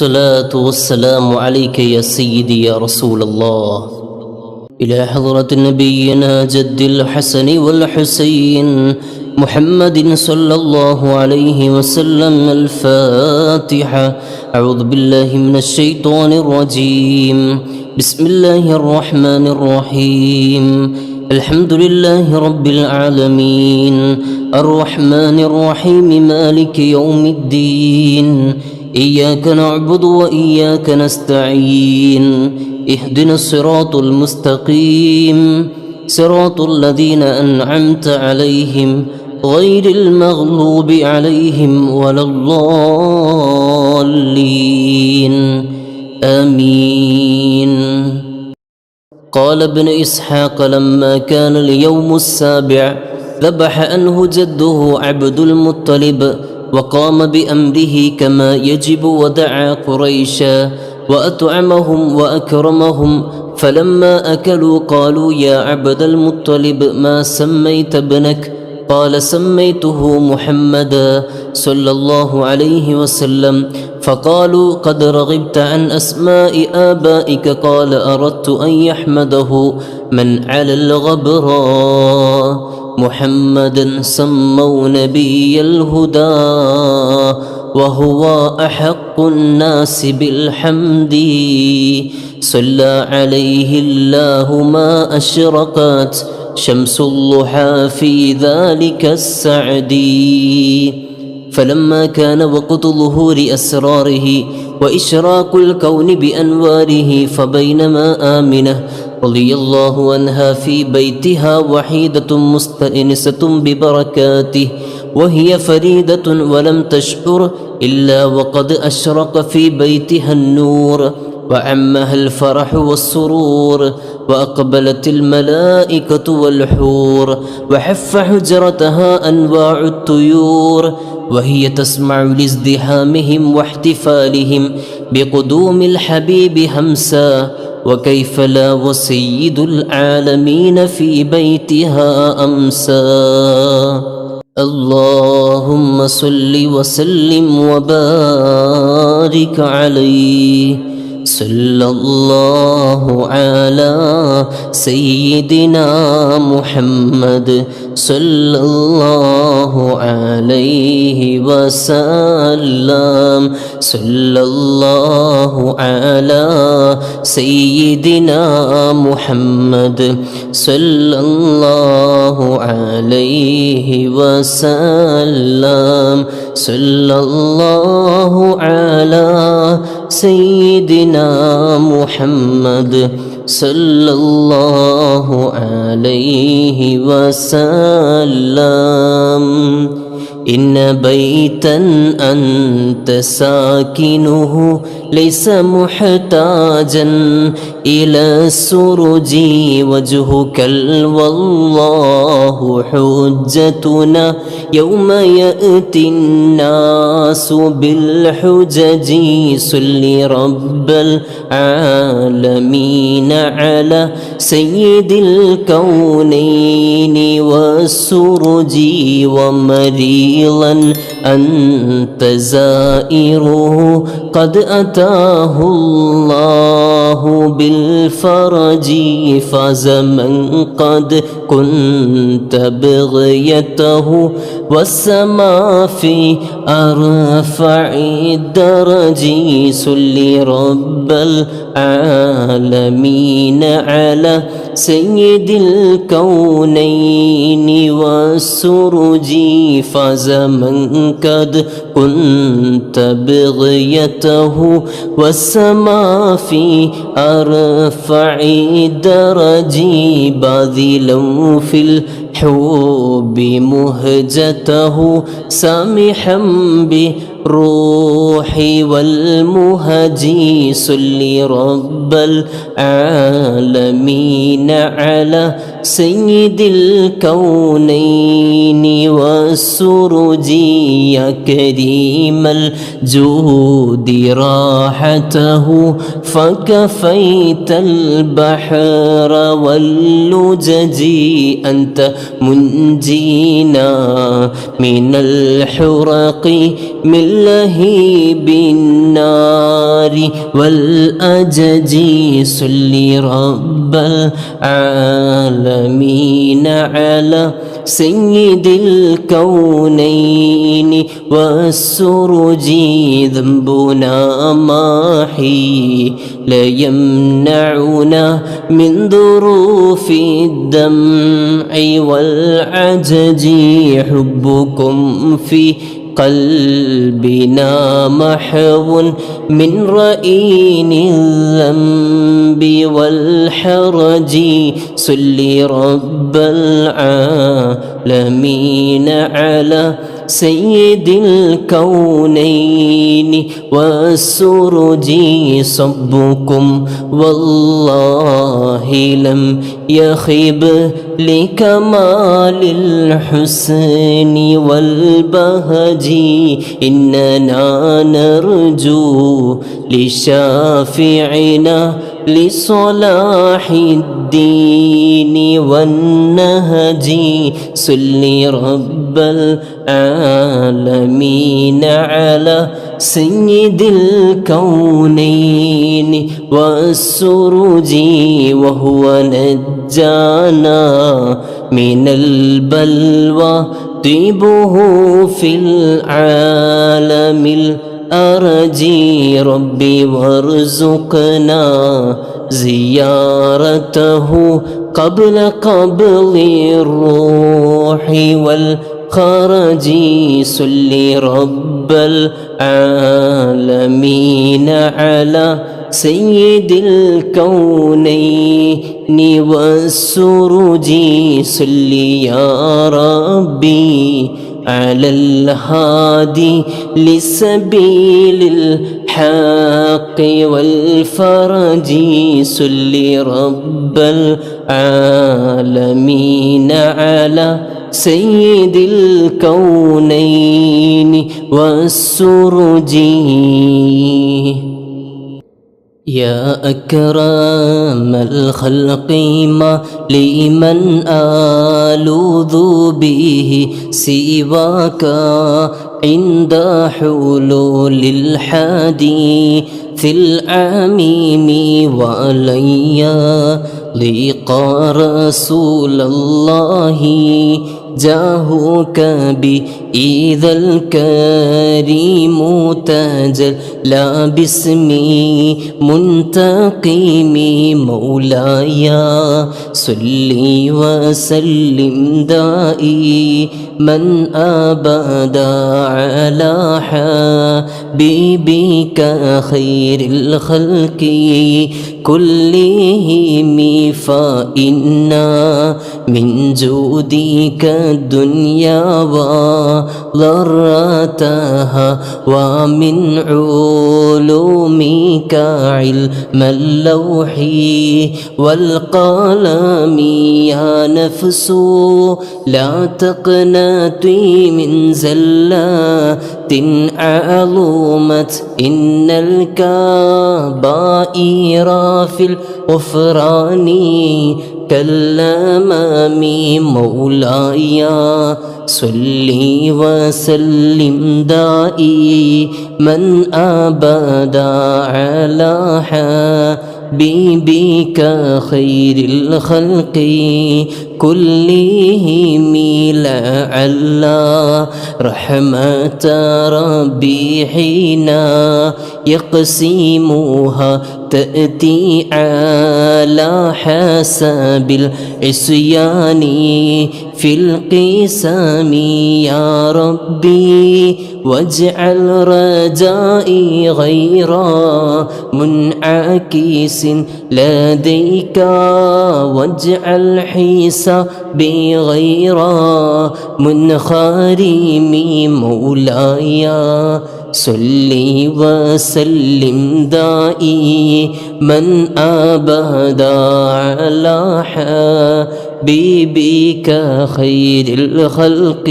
الصلاة والسلام عليك يا سيدي يا رسول الله. إلى حضرة نبينا جد الحسن والحسين محمد صلى الله عليه وسلم الفاتحة. أعوذ بالله من الشيطان الرجيم. بسم الله الرحمن الرحيم. الحمد لله رب العالمين الرحمن الرحيم مالك يوم الدين. إياك نعبد وإياك نستعين. اهدنا الصراط المستقيم صراط الذين أنعمت عليهم غير المغلوب عليهم ولا الضالين آمين. قال ابن إسحاق لما كان اليوم السابع ذبح عنه جده عبد المطلب وقام بأمره كما يجب ودعا قريشا وأطعمهم وأكرمهم. فلما أكلوا قالوا يا عبد المطلب ما سميت ابنك؟ قال سميته محمدا صلى الله عليه وسلم. فقالوا قد رغبت عن أسماء آبائك. قال أردت أن يحمده من على الغبراء محمدا سموا نبي الهدى وهو أحق الناس بالحمد. صلى عليه الله ما أشرقت شمس الضحى في ذلك السعد. فلما كان وقت ظهور أسراره وإشراق الكون بأنواره فبينما آمنة رضي الله عنها في بيتها وحيدة مستأنسة ببركاته وهي فريدة ولم تشعر إلا وقد أشرق في بيتها النور وعمها الفرح والسرور وأقبلت الملائكة والحور وحف حجرتها أنواع الطيور وهي تسمع لازدحامهم واحتفالهم بقدوم الحبيب همسا. وكيف لا وسيد العالمين في بيتها أمسى. اللهم صل وسلم وبارك عليه. صلى الله على سيدنا محمد صلى الله عليه وسلم. صلى الله على سيدنا محمد صلى الله عليه وسلم. صلى الله على سيدنا محمد صلى الله عليه وسلم. إن بيتا أنت ساكنه ليس محتاجا إلى السرج وجهك والله حجتنا يوم يأتي الناس بالحجج. صل رب العالمين على سيد الكونين والسرج. ومريضا أنت زائره قد أتاه الله بالفرج. فاز من قد كنت بغيته والسماء في أرفع الدرج. صل رب العالمين على سيد الكونين والسرج. فاز من قد كنت بغيته والسماء في أرفع الدرج. باذلا في الحب مهجته سامحا بالروح والمهج. صل رب العالمين على سيد الكونين والسرج. يا كريم الجود راحته فكفيت البحر واللجج. أنت منجينا من الحرق من لهيب النار الأنوار والأجج صل رب العالمين على سيد الكونين والسرج ذنبنا ماحي لا يمنعنا من ظروف الدمع والعجج حبكم في قلبنا محو من رئين الذنب والحرج صل رب العالمين على سيد الكونين والسرج صبكم والله لم يخب لكمال الحسن والبهج إننا نرجو لشافعنا لصلاح الدين والنهج صل رب العالمين على سيد الكونين والسرج وهو نجانا من البلوى طيبه في العالم الأرجي ربي وارزقنا زيارته قبل قبض الروح والخرج صل رب العالمين على سيد الكونين والسرج صل يا ربي على الهادي لسبيل الحق والفرج صل رب العالمين على سيد الكونين والسرج يا أكرم الخلق ما لمن آلوذ به سواك عند حلول الحديث العميم وليا لقى رسول الله جاهك بإذا الكريم تجلى باسمي منتقم مولاي صلي وسلم دائي من أبدا على حبيبك خير الخلق كلهم فإنا من جودك الدنيا وضرتها ومن علومك علم اللوح والقلم يا نفس لا تقنطي من زلات عظمت إن الكبائر في الغفران كالأمام مولاي صلي وسلم دائي من أبدا على حبيبك خير الخلق كلهم لعل رحمة ربي حين يقسمها تأتي على حسب العصيان في القسم يا ربي واجعل رجائي غير منعكس لديك واجعل حسابي غير منخرم مولاي صلي وسلم دائي من أبدا على حبيبك خير الخلق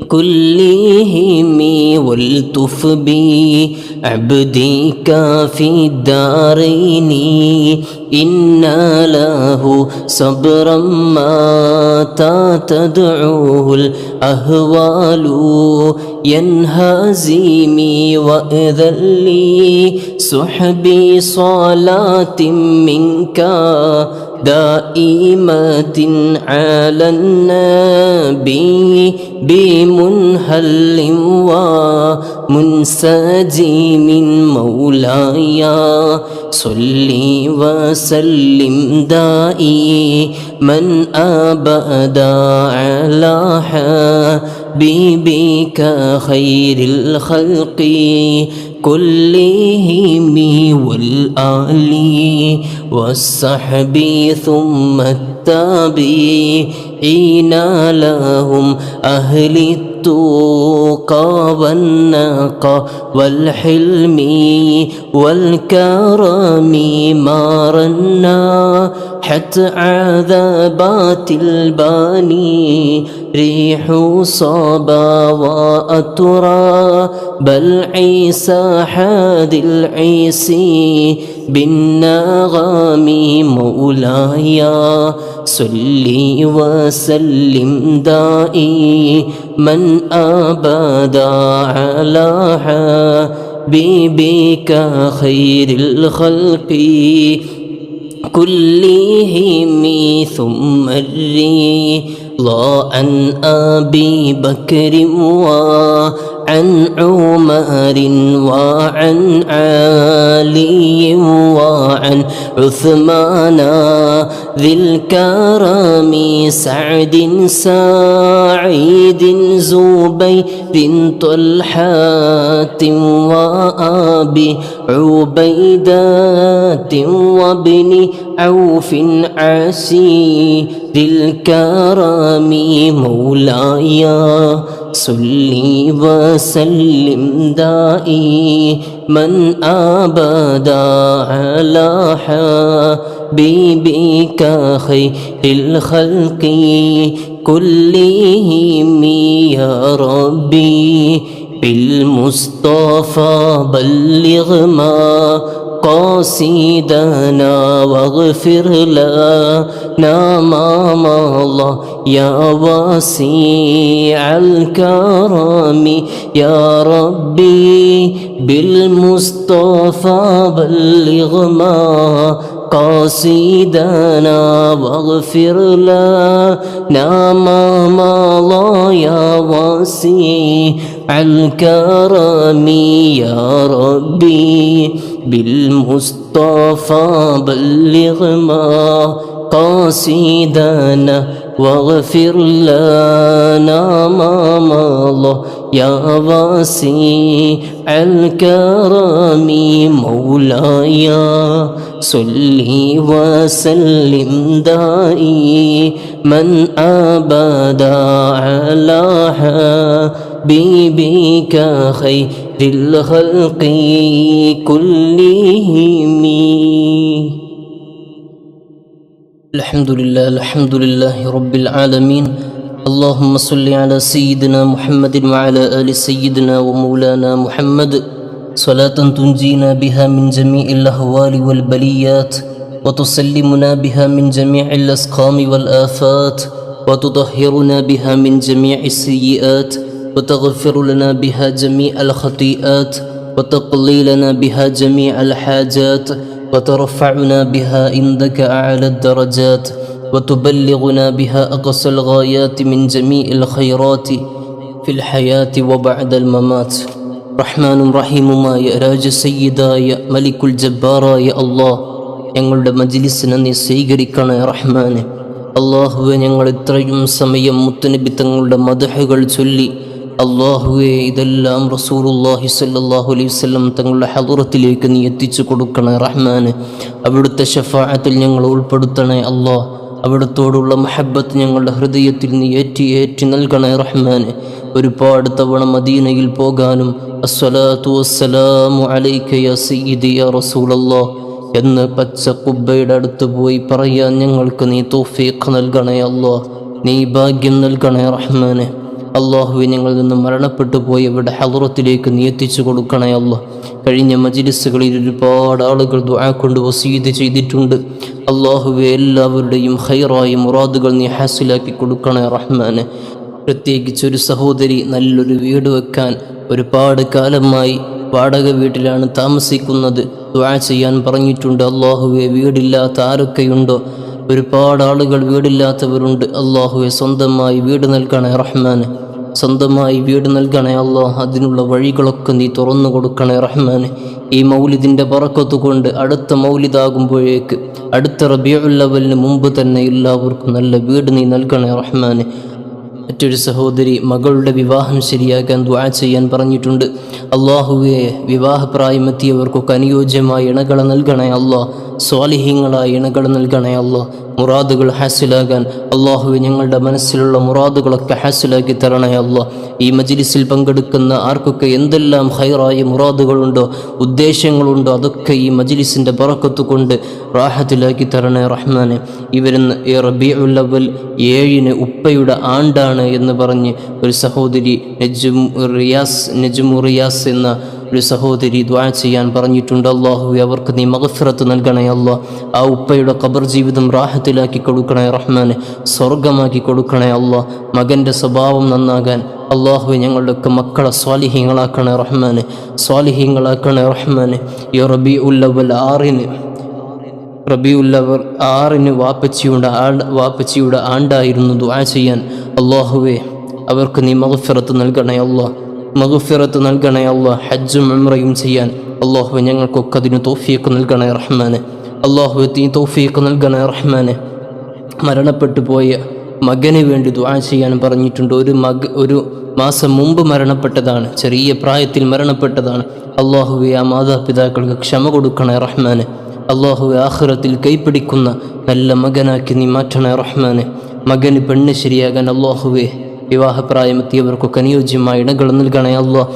كلهم والتف بعبدك في الدارين إنا له صبرا متى تدعوه الأهوال ينهزمي وإذا لي صحبي صلاة منك دائمة على النبي بمنهل ومنسجم مولاي صلي وسلم دائما أبدا على حبيبك خير الخلق كلهم والآل والصحب ثم التابعين لهم أهل التقى والنقى والحلم والكرم ما رنا حتى عذابات الباني ريح صبا وأترى بل عيسى حاد العيسي بالنغم مولاي صلي وسلم دائما أبدا على حبيبك خير الخلق كلهم ثم الرضا عن أبي بكر وعن عمر وعن علي وعن عثمان ذي الكرم سعد سعيد زبير طلحة وأبي عبيدة وابن عوف عسير الكرم مولاي صلي وسلم دائما أبدا على حبيبك خير الخلق كلهم يا ربي بالمصطفى بلغ ما قاصدنا واغفر لنا ما مضى يا واسع الكرم يا ربي بالمصطفى بلغ ما قاصدنا واغفر لنا ما مضى يا واسع الكرم يا ربي بالمصطفى بلغ ما قاصدنا واغفر لنا ما مضى يا واسع الكرم مولاي صلي وسلم دائما أبدا على حبيبك خير الخلق كلهم. الحمد لله رب العالمين. اللهم صل على سيدنا محمد وعلى آل سيدنا ومولانا محمد صلاة تنجينا بها من جميع الأهوال والبليات وتسلمنا بها من جميع الأسقام والآفات وتطهرنا بها من جميع السيئات وتغفر لنا بها جميع الخطيئات وتقضي لنا بها جميع الحاجات وترفعنا بها عندك أعلى الدرجات وتبلغنا بها أقصى الغايات من جميع الخيرات في الحياة وبعد الممات. റഹ്മാനും റഹീമുമായ രാജസയ്യിദായ മലിക്കുൽ ജബ്ബാറായ അല്ലാഹ്, ഞങ്ങളുടെ മജ്ലിസിനെ നീ സ്വീകരിക്കണേ റഹ്മാനെ. അള്ളാഹുവെ, ഞങ്ങൾ ഇത്രയും സമയം മുത്തുനബി തങ്ങളുടെ മദ്ഹുകൾ ചൊല്ലി അള്ളാഹുവെ ഇതെല്ലാം റസൂലുള്ളാഹി സ്വല്ലല്ലാഹു അലൈഹി വസല്ലം തങ്ങളുടെ ഹദറത്തിലേക്ക് നീ എത്തിച്ചു കൊടുക്കണേ റഹ്മാനെ. അവിടുത്തെ ശഫാഅത്തിൽ ഞങ്ങൾ ഉൾപ്പെടുത്തണേ അള്ളാഹ്. അവിടുത്തോടുള്ള മഹബ്ബത്ത് ഞങ്ങളുടെ ഹൃദയത്തിൽ നീ ഏറ്റി നൽകണേ റഹ്മാനെ. ഒരുപാട് തവണ മദീനയിൽ പോകാനും അസ്സലാത്തു വസ്സലാമു അലൈക യാ സയ്യിദി യാ റസൂലല്ലാഹ് എന്ന് പച്ച ഖുബ്ബയുടെ അടുത്ത് പോയി പറയാൻ ഞങ്ങൾക്ക് നീ തൗഫീഖ് നൽകണേ അല്ലാഹ്. നീ ഭാഗ്യം നൽകണേ റഹ്മാനെ. അള്ളാഹുവെ ഞങ്ങളിൽ നിന്ന് മരണപ്പെട്ടു പോയവരുടെ ഹളറത്തിലേക്ക് നീ എത്തിച്ചു കൊടുക്കണേ അല്ലാ. കഴിഞ്ഞ മജ്ലിസുകളിൽ ഒരുപാട് ആളുകൾ ദുആ കൊണ്ട് വസീയത്ത് ചെയ്തിട്ടുണ്ട്. അള്ളാഹുവെ എല്ലാവരുടെയും ഖൈറായ മുറാദുകൾ നീ ഹാസിലാക്കി കൊടുക്കണേ റഹ്മാനെ. പ്രത്യേകിച്ച് ഒരു സഹോദരി നല്ലൊരു വീട് വെക്കാൻ ഒരുപാട് കാലമായി വാടക വീട്ടിലാണ് താമസിക്കുന്നത്. ദുആ ചെയ്യാൻ പറഞ്ഞിട്ടുണ്ട്. അള്ളാഹുവെ വീടില്ലാത്ത ആരൊക്കെയുണ്ടോ, ഒരുപാട് ആളുകൾ വീടില്ലാത്തവരുണ്ട്. അള്ളാഹുവെ സ്വന്തമായി വീട് നൽകണേ റഹ്മാനെ, സ്വന്തമായി വീട് നൽകണേ അല്ലാഹ്. അതിനുള്ള വഴികളൊക്കെ നീ തുറന്നു കൊടുക്കണേ റഹ്മാനെ. ഈ മൗലിദിൻ്റെ ബറക്കത്ത് കൊണ്ട് അടുത്ത മൗലിദാകുമ്പോഴേക്ക് അടുത്ത റബീഉൽ അവ്വലിന് മുമ്പ് തന്നെ എല്ലാവർക്കും നല്ല വീട് നീ നൽകണേ റഹ്മാനെ. മറ്റൊരു സഹോദരി മകളുടെ വിവാഹം ശരിയാക്കാൻ ദുആ ചെയ്യാൻ പറഞ്ഞിട്ടുണ്ട്. അള്ളാഹുവെ വിവാഹപ്രായമെത്തിയവർക്കൊക്കെ അനുയോജ്യമായ ഇണകളെ നൽകണേ അല്ലാഹ്, സ്വാലിഹീങ്ങളായ ഇണകളെ നൽകണേ അല്ലാഹ്. മുറാദുകൾ ഹാസിലാകാൻ അള്ളാഹുവെ ഞങ്ങളുടെ മനസ്സിലുള്ള മുറാദുകളൊക്കെ ഹാസിലാക്കി തരണേ അല്ലാഹ്. ഈ മജ്ലിസിൽ പങ്കെടുക്കുന്ന ആർക്കൊക്കെ എന്തെല്ലാം ഖൈറായ മുറാദുകളുണ്ടോ, ഉദ്ദേശങ്ങളുണ്ടോ, അതൊക്കെ ഈ മജ്ലിസിൻ്റെ ബറക്കത്ത് കൊണ്ട് റാഹത്തിലാക്കി തരണേ റഹ്മാനെ. ഇവരുന്ന് ഈ റബീഉൽ അവ്വൽ 7 ഉപ്പയുടെ ആണ്ടാണ് എന്ന് പറഞ്ഞ് ഒരു സഹോദരി നജ്മു റിയാസ് എന്ന ഒരു സഹോദരി ദുആ ചെയ്യാൻ പറഞ്ഞിട്ടുണ്ട്. അള്ളാഹുവെ അവർക്ക് നീ മഗ്ഫിറത്ത് നൽകണേ അല്ലാഹ്. ആ ഉപ്പയുടെ ഖബർ ജീവിതം റാഹത്തിലാക്കി കൊടുക്കണേ റഹ്മാനെ, സ്വർഗമാക്കി കൊടുക്കണേ അല്ലാഹ്. മകൻ്റെ സ്വഭാവം നന്നാകാൻ അള്ളാഹുവെ ഞങ്ങളുടെയൊക്കെ മക്കളെ സ്വാലിഹീങ്ങളാക്കണേ റഹ്മാനെ, സ്വാലിഹീങ്ങളാക്കണേ റഹ്മാനെ. ഈ റബീഉൽ അവ്വൽ 6 വാപ്പച്ചിയുടെ ആണ്ടായിരുന്നു ദുആ ചെയ്യാൻ. അള്ളാഹുവെ അവർക്ക് നീ മഗ്ഫിറത്ത് നൽകണേ അല്ലാഹ്, മഗ്ഫിറത്ത് നൽകണേ അല്ലാഹ്. ഹജ്ജും ഉംറയും ചെയ്യാൻ അള്ളാഹുവെ ഞങ്ങൾക്കൊക്കെ അതിന് തൗഫീഖ് നൽകണേ റഹ്മാനെ. അള്ളാഹുവെ നീ തൗഫീഖ് നൽകണേ റഹ്മാനെ. മരണപ്പെട്ടു പോയ മകന് വേണ്ടി ദുആ ചെയ്യാൻ പറഞ്ഞിട്ടുണ്ട്. ഒരു മാസം മുമ്പ് മരണപ്പെട്ടതാണ്, ചെറിയ പ്രായത്തിൽ മരണപ്പെട്ടതാണ്. അള്ളാഹുവെ ആ മാതാപിതാക്കൾക്ക് ക്ഷമ കൊടുക്കണേ റഹ്മാനെ. അള്ളാഹുവെ ആഖിറത്തിൽ കൈപ്പിടിക്കുന്ന നല്ല മകനാക്കി നീ മാറ്റണേ റഹ്മാനെ. മകന് പെണ്ണ് ശരിയാകാൻ അള്ളാഹുവെ വിവാഹപ്രായമെത്തിയവർക്കൊക്കെ അനുയോജ്യമായ ഇണകൾ നൽകണേ അല്ലാഹ്.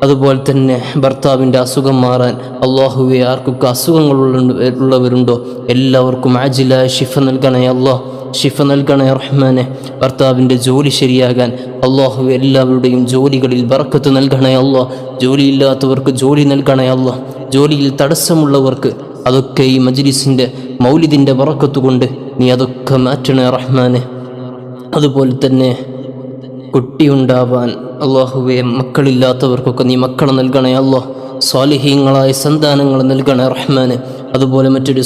അതുപോലെ തന്നെ ഭർത്താവിൻ്റെ അസുഖം മാറാൻ അള്ളാഹുവെ ആർക്കൊക്കെ അസുഖങ്ങളുള്ളവരുണ്ടോ എല്ലാവർക്കും ആജിലായ ശിഫ നൽകണേ അല്ലാഹ്, ശിഫ നൽകണേ റഹ്മാനെ. ഭർത്താവിൻ്റെ ജോലി ശരിയാകാൻ അള്ളാഹുവെ എല്ലാവരുടെയും ജോലികളിൽ ബറക്കത്ത് നൽകണേ അല്ലാഹ്. ജോലിയില്ലാത്തവർക്ക് ജോലി നൽകണേ അല്ലാഹ്. ജോലിയിൽ തടസ്സമുള്ളവർക്ക് അതൊക്കെ ഈ മജ്ലിസിൻ്റെ മൗലിദിൻ്റെ ബറക്കത്ത് കൊണ്ട് നീ അതൊക്കെ മാറ്റണേ റഹ്മാനെ. അതുപോലെ തന്നെ കുട്ടിയുണ്ടാവാൻ അള്ളാഹുവെ മക്കളില്ലാത്തവർക്കൊക്കെ നീ മക്കളെ നൽകണേ അല്ലാഹ്. സ്വാലിഹീങ്ങളായ സന്താനങ്ങൾ നൽകണേ റഹ്മാനെ. അതുപോലെ മറ്റൊരു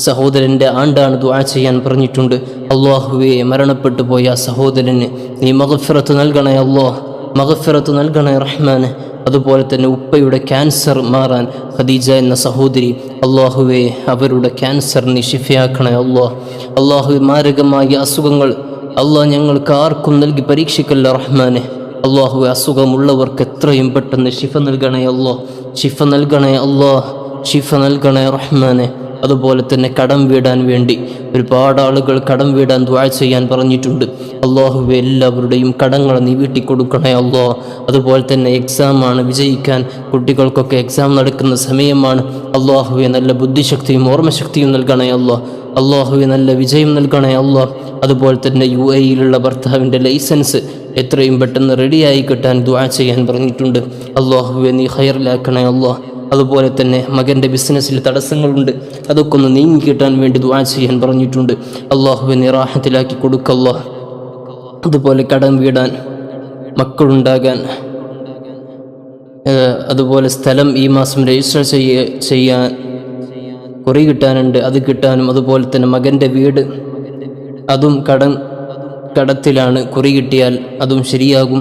സഹോദരൻ്റെ ആണ്ടാണ് ദുആ ചെയ്യാൻ പറഞ്ഞിട്ടുണ്ട്. അള്ളാഹുവെ മരണപ്പെട്ടു പോയ ആ സഹോദരന് നീ മഗ്ഫിറത്ത് നൽകണേ അല്ലാഹ്, മഗ്ഫിറത്ത് നൽകണേ റഹ്മാനെ. അതുപോലെ തന്നെ ഉപ്പയുടെ ക്യാൻസർ മാറാൻ ഖദീജ എന്ന സഹോദരി അള്ളാഹുവെ അവരുടെ ക്യാൻസർ നീ ശിഫയാക്കണേ അല്ലാഹ്. അള്ളാഹുവെ മാരകമായ അസുഖങ്ങൾ അള്ളാഹ് ഞങ്ങൾക്ക് ആർക്കും നൽകി പരീക്ഷിക്കല്ല റഹ്മാനെ. അള്ളാഹുവെ അസുഖമുള്ളവർക്ക് എത്രയും പെട്ടെന്ന് ശിഫ നൽകണേ അല്ലാഹ്, ശിഫ നൽകണേ അല്ലാഹ്, ശിഫ നൽകണേ റഹ്മാനെ. അതുപോലെ തന്നെ കടം വീടാൻ വേണ്ടി ഒരുപാട് ആളുകൾ കടം വീടാൻ ദുആ ചെയ്യാൻ പറഞ്ഞിട്ടുണ്ട്. അള്ളാഹുവെ എല്ലാവരുടെയും കടങ്ങൾ നീ വീട്ടിക്കൊടുക്കണേ അല്ലാഹ്. അതുപോലെ തന്നെ എക്സാമാണ്, വിജയിക്കാൻ കുട്ടികൾക്കൊക്കെ എക്സാം നടക്കുന്ന സമയമാണ്. അള്ളാഹുവെ നല്ല ബുദ്ധിശക്തിയും ഓർമ്മശക്തിയും നൽകണേ അല്ലാഹ്. അള്ളാഹുവെ നല്ല വിജയം നൽകണേ അല്ലാഹ്. അതുപോലെ തന്നെ UAE-യിലുള്ള ഭർത്താവിൻ്റെ ലൈസൻസ് എത്രയും പെട്ടെന്ന് റെഡിയായി കിട്ടാൻ ദുആ ചെയ്യാൻ പറഞ്ഞിട്ടുണ്ട്. അള്ളാഹുവെ നീ ഖൈറിലാക്കണേ അല്ലാഹ്. അതുപോലെ തന്നെ മകൻ്റെ ബിസിനസ്സിൽ തടസ്സങ്ങളുണ്ട്, അതൊക്കെ ഒന്ന് നീങ്ങി കിട്ടാൻ വേണ്ടി ദുആ ചെയ്യാൻ പറഞ്ഞിട്ടുണ്ട്. അള്ളാഹുവെ നീ റാഹത്തിലാക്കി കൊടുക്കല്ലാ. അതുപോലെ കടം വീടാൻ, മക്കളുണ്ടാകാൻ, അതുപോലെ സ്ഥലം ഈ മാസം രജിസ്റ്റർ ചെയ്യാൻ കുറി കിട്ടാനുണ്ട്, അത് കിട്ടാനും. അതുപോലെ തന്നെ മകൻ്റെ വീട് അതും കടത്തിലാണ്, കുറി കിട്ടിയാൽ അതും ശരിയാകും.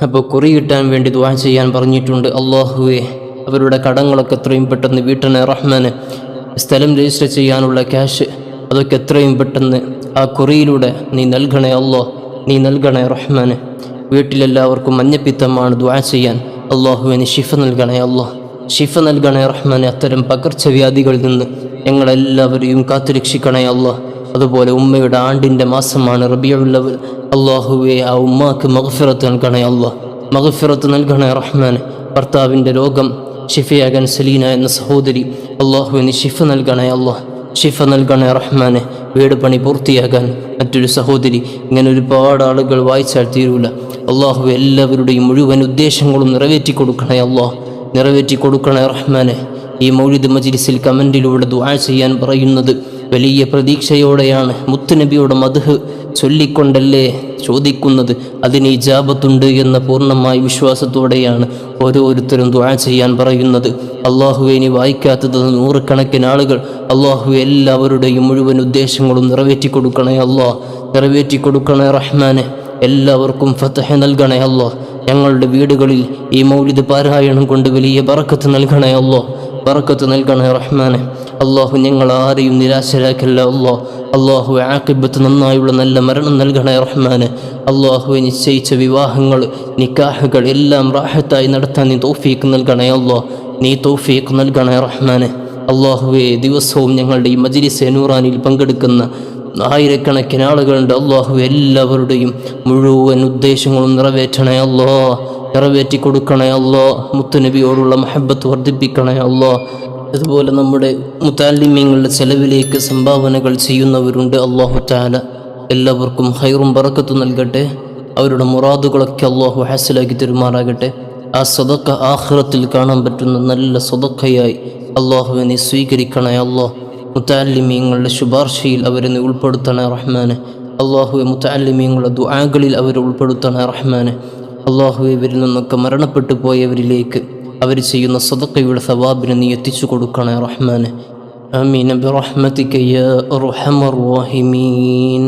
അപ്പോൾ കുറി കിട്ടാൻ വേണ്ടി ദുആ ചെയ്യാൻ പറഞ്ഞിട്ടുണ്ട്. അള്ളാഹുവെ അവരുടെ കടങ്ങളൊക്കെ എത്രയും പെട്ടെന്ന് വീട്ടണേ റഹ്മാനെ. സ്ഥലം രജിസ്റ്റർ ചെയ്യാനുള്ള ക്യാഷ് അതൊക്കെ എത്രയും പെട്ടെന്ന് ആ കുറിയിലൂടെ നീ നൽകണേ അല്ലാഹ്, നീ നൽകണേ റഹ്മാനെ. വീട്ടിലെല്ലാവർക്കും മഞ്ഞപ്പിത്തമാണ്, ദുആ ചെയ്യാൻ അള്ളാഹുവെ നീ ശിഫ നൽകണേ അല്ലാഹ്, ശിഫ നൽകണേ റഹ്മാനെ. അത്തരം പകർച്ചവ്യാധികളിൽ നിന്ന് ഞങ്ങളെല്ലാവരെയും കാത്തുരക്ഷിക്കണേ അല്ലാഹ്. അതുപോലെ ഉമ്മയുടെ ആണ്ടിൻ്റെ മാസമാണ് റബീഉൽ അവ്വൽ. അള്ളാഹുവെ ആ ഉമ്മാക്ക് മഗ്ഫിറത്ത് നൽകണേ അല്ലാഹ്, മഗ്ഫിറത്ത് നൽകണേ റഹ്മാനെ. ഭർത്താവിൻ്റെ രോഗം ഷിഫയാകാൻ സലീന എന്ന സഹോദരി അള്ളാഹുവിന് ശിഫ നൽകണേ അല്ലാഹ്, ശിഫ നൽകണേ റഹ്മാനെ. വീട് പണി പൂർത്തിയാകാൻ മറ്റൊരു സഹോദരി, ഇങ്ങനെ ഒരുപാട് ആളുകൾ വായിച്ചാൽ തീരൂല. അള്ളാഹു എല്ലാവരുടെയും മുഴുവൻ ഉദ്ദേശങ്ങളും നിറവേറ്റി കൊടുക്കണേ അള്ളാഹ്, നിറവേറ്റി കൊടുക്കണേ റഹ്മാനെ. ഈ മൗലിദ് മജ്ലിസിൽ കമൻറ്റിലൂടെ ദുആ ചെയ്യാൻ പറയുന്നത് വലിയ പ്രതീക്ഷയോടെയാണ്. മുത്തുനബിയുടെ മദ്ഹ് ചൊല്ലിക്കൊണ്ടല്ലേ ചോദിക്കുന്നത്. അതിന് ഇജാബത്തുണ്ട് എന്ന പൂർണ്ണമായ വിശ്വാസത്തോടെയാണ് ഓരോരുത്തരും ദുആ ചെയ്യാൻ പറയുന്നത്. അള്ളാഹുവെ, ഇനി വായിക്കാത്തത് നൂറുകണക്കിന് ആളുകൾ. അള്ളാഹു എല്ലാവരുടെയും മുഴുവൻ ഉദ്ദേശങ്ങളും നിറവേറ്റി കൊടുക്കണേ അള്ളാഹ്, നിറവേറ്റി കൊടുക്കണേ റഹ്മാനെ. എല്ലാവർക്കും ഫതഹ് നൽകണേ അള്ളാഹ്. ഞങ്ങളുടെ വീടുകളിൽ ഈ മൗലിദ് പാരായണം കൊണ്ട് വലിയ ബറക്കത്ത് നൽകണേ അള്ളാഹ്, ബറക്കത്ത് നൽകണേ റഹ്മാനെ. അള്ളാഹു ഞങ്ങൾ ആരെയും നിരാശരാക്കല്ല അള്ളാഹ്. അള്ളാഹു ആഖിബത്ത് നന്നായുള്ള നല്ല മരണം നൽകണേ റഹ്മാനെ. അള്ളാഹുവെ, നിശ്ചയിച്ച വിവാഹങ്ങൾ, നിക്കാഹുകൾ എല്ലാം റാഹത്തായി നടത്താൻ നീ തൗഫീഖ് നൽകണേ അള്ളാഹ്, നീ തൗഫീഖ് നൽകണേ റഹ്മാനെ. അള്ളാഹുവെ, ദിവസവും ഞങ്ങളുടെ ഈ മജ്ലിസ് നൂറാനിൽ പങ്കെടുക്കുന്ന ആയിരക്കണക്കിന് ആളുകളുണ്ട്. അള്ളാഹു എല്ലാവരുടെയും മുഴുവൻ ഉദ്ദേശങ്ങളും നിറവേറ്റണേ അള്ളാഹ്, നിറവേറ്റി കൊടുക്കണേ അള്ളാഹ്. മുത്തുനബിയോടുള്ള മഹബത്ത് വർദ്ധിപ്പിക്കണേ അള്ളാഹ്. അതുപോലെ നമ്മുടെ മുതഅല്ലിമീങ്ങളുടെ ചെലവിലേക്ക് സംഭാവനകൾ ചെയ്യുന്നവരുണ്ട്. അള്ളാഹു തആല എല്ലാവർക്കും ഖൈറും ബറക്കത്തും നൽകട്ടെ. അവരുടെ മുറാദുകളൊക്കെ അള്ളാഹു ഹാസിലാക്കി തരുമാറാകട്ടെ. ആ സദഖ ആഖിറത്തിൽ കാണാൻ പറ്റുന്ന നല്ല സദഖയായി അള്ളാഹുവെ നീ സ്വീകരിക്കണേ അള്ളാഹ്. മുതഅല്ലിമീങ്ങളുടെ ശുപാർശയിൽ അവരെ നീ ഉൾപ്പെടുത്തണേ റഹ്മാനെ. അള്ളാഹുവെ, മുതഅല്ലിമീങ്ങളുടെ ദുആകളിൽ അവരെ ഉൾപ്പെടുത്തണേ റഹ്മാനെ. അള്ളാഹുവെ, ഇവരിൽ നിന്നൊക്കെ മരണപ്പെട്ടു പോയവരിലേക്ക് അവർ ചെയ്യുന്ന സദഖയുടെ സവാബിനെ നീ എത്തിച്ചു കൊടുക്കണേ റഹ്മാനെ. ആമീൻ ബിറഹ്മതിക യാ അർഹമർ റഹീമീൻ.